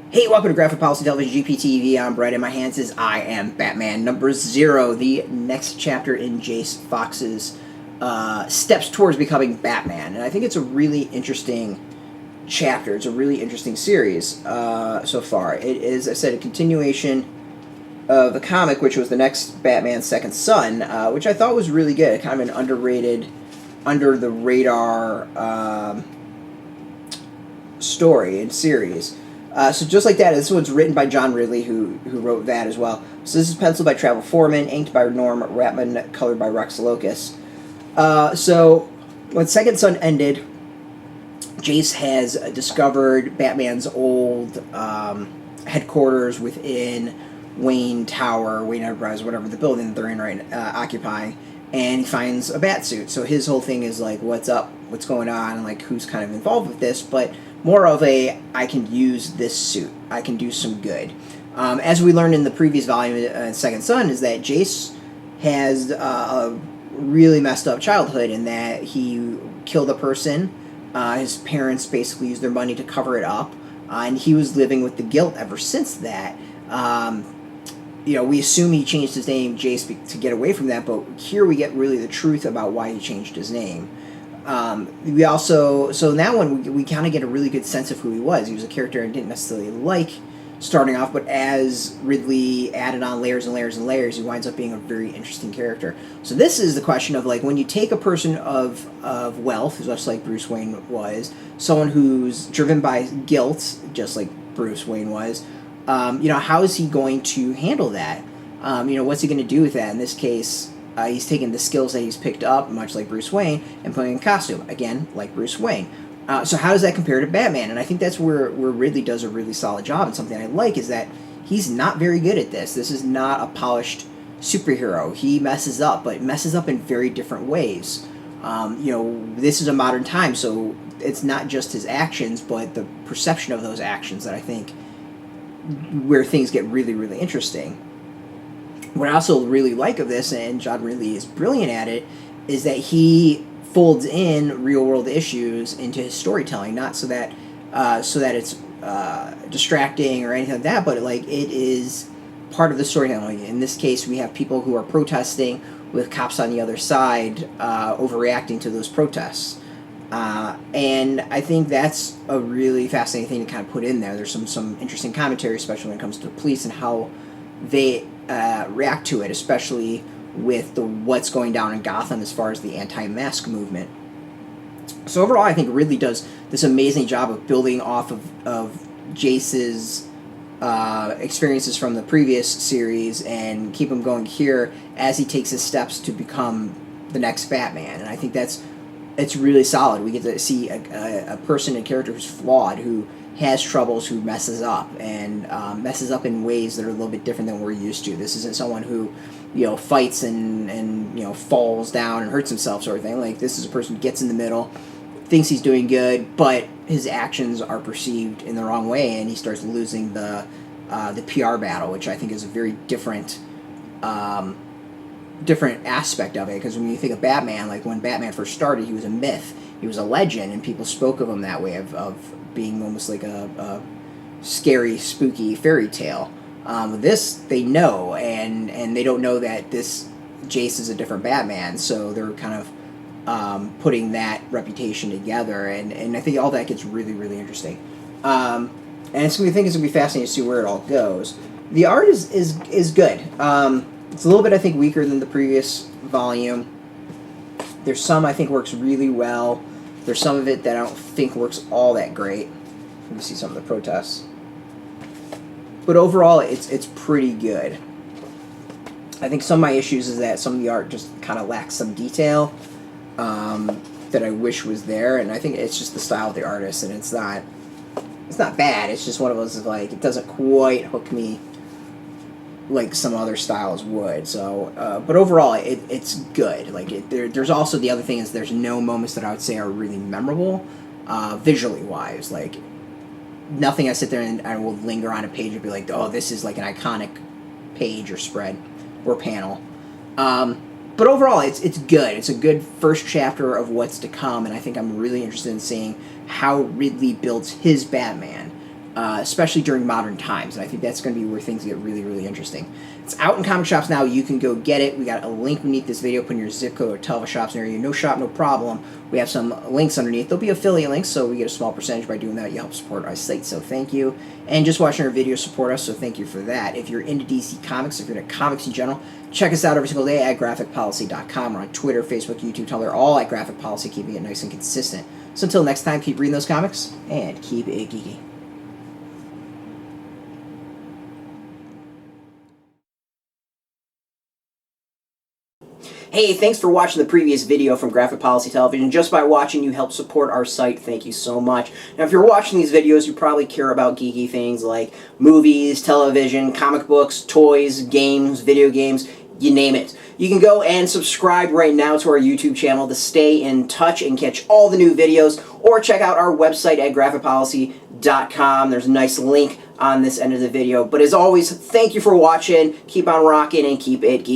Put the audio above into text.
Hey, welcome to Graphic Policy Television GPTV. I'm Brett. In my hands is I Am Batman number 0, the next chapter in Jace Fox's steps towards becoming Batman. And I think it's a really interesting chapter. It's a really interesting series so far. It is, as I said, a continuation of the comic, which was the next Batman's Second Son, which I thought was really good. Kind of an underrated, under-the-radar story and series. So just like that, this one's written by John Ridley, who wrote that as well. So this is penciled by Foreman, inked by Norm Rapmund, colored by Lokus. So when Second Son ended, Jace has discovered Batman's old headquarters within Wayne Tower, Wayne Enterprise, whatever the building that they're in right occupying, and he finds a bat suit. So his whole thing is like, what's up, what's going on, and like who's kind of involved with this, but more of a, I can use this suit, I can do some good. As we learned in the previous volume, Second Son, is that Jace has a really messed up childhood in that he killed a person. His parents basically used their money to cover it up, and he was living with the guilt ever since that. We assume he changed his name, Jace, to get away from that, but here we get really the truth about why he changed his name. We also, so in that one, we kind of get a really good sense of who he was. He was a character I didn't necessarily like starting off, but as Ridley added on layers and layers and layers, he winds up being a very interesting character. So this is the question of, like, when you take a person of wealth, just like Bruce Wayne was, someone who's driven by guilt, just like Bruce Wayne was, how is he going to handle that? What's he going to do with that? In this case, he's taking the skills that he's picked up, much like Bruce Wayne, and putting in costume, again, like Bruce Wayne. So how does that compare to Batman? And I think that's where Ridley does a really solid job, and something I like is that he's not very good at this. This is not a polished superhero. He messes up, but messes up in very different ways. This is a modern time, so it's not just his actions, but the perception of those actions that I think where things get really, really interesting. What I also really like of this, and John Ridley is brilliant at it, is that he folds in real-world issues into his storytelling, not so that it's distracting or anything like that, but it is part of the storytelling. In this case, we have people who are protesting with cops on the other side overreacting to those protests. And I think that's a really fascinating thing to kind of put in there. There's some interesting commentary, especially when it comes to the police and how they react to it, especially with what's going down in Gotham as far as the anti-mask movement. So overall, I think Ridley does this amazing job of building off of Jace's experiences from the previous series and keep him going here as he takes his steps to become the next Batman. And I think it's really solid. We get to see a person, a character who's flawed, who has troubles, who messes up, and messes up in ways that are a little bit different than we're used to. This isn't someone who, fights and falls down and hurts himself, sort of thing. Like, this is a person who gets in the middle, thinks he's doing good, but his actions are perceived in the wrong way, and he starts losing the PR battle, which I think is a very different aspect of it. Because when you think of Batman, like when Batman first started, he was a myth, he was a legend, and people spoke of him that way, of being almost like a scary, spooky fairy tale. This, they know, and they don't know that this Jace is a different Batman, so they're kind of putting that reputation together, and I think all that gets really, really interesting. And I think it's going to be fascinating to see where it all goes. The art is good. It's a little bit, I think, weaker than the previous volume. There's some I think works really well. There's some of it that I don't think works all that great. Let me see some of the protests. But overall, it's pretty good. I think some of my issues is that some of the art just kind of lacks some detail that I wish was there, and I think it's just the style of the artist, and it's not bad. It's just one of those, like, it doesn't quite hook me like some other styles would. So, but overall, it's good. Like, there's also the other thing is there's no moments that I would say are really memorable, visually wise. Like, nothing I sit there and I will linger on a page and be like, oh, this is like an iconic page or spread or panel. But overall, it's good. It's a good first chapter of what's to come, and I think I'm really interested in seeing how Ridley builds his Batman. especially during modern times. And I think that's going to be where things get really, really interesting. It's out in comic shops now. You can go get it. We got a link beneath this video. Put in your zip code or tell the shops near you. No shop, no problem. We have some links underneath. There'll be affiliate links, so we get a small percentage by doing that. You help support our site, so thank you. And just watching our videos support us, so thank you for that. If you're into DC Comics, if you're into comics in general, check us out every single day at graphicpolicy.com. We're on Twitter, Facebook, YouTube, Tumblr, all at Graphic Policy, keeping it nice and consistent. So until next time, keep reading those comics, and keep it geeky. Hey, thanks for watching the previous video from Graphic Policy Television. Just by watching, you help support our site. Thank you so much. Now, if you're watching these videos, you probably care about geeky things like movies, television, comic books, toys, games, video games, you name it. You can go and subscribe right now to our YouTube channel to stay in touch and catch all the new videos, or check out our website at graphicpolicy.com. There's a nice link on this end of the video. But as always, thank you for watching. Keep on rocking and keep it geeky.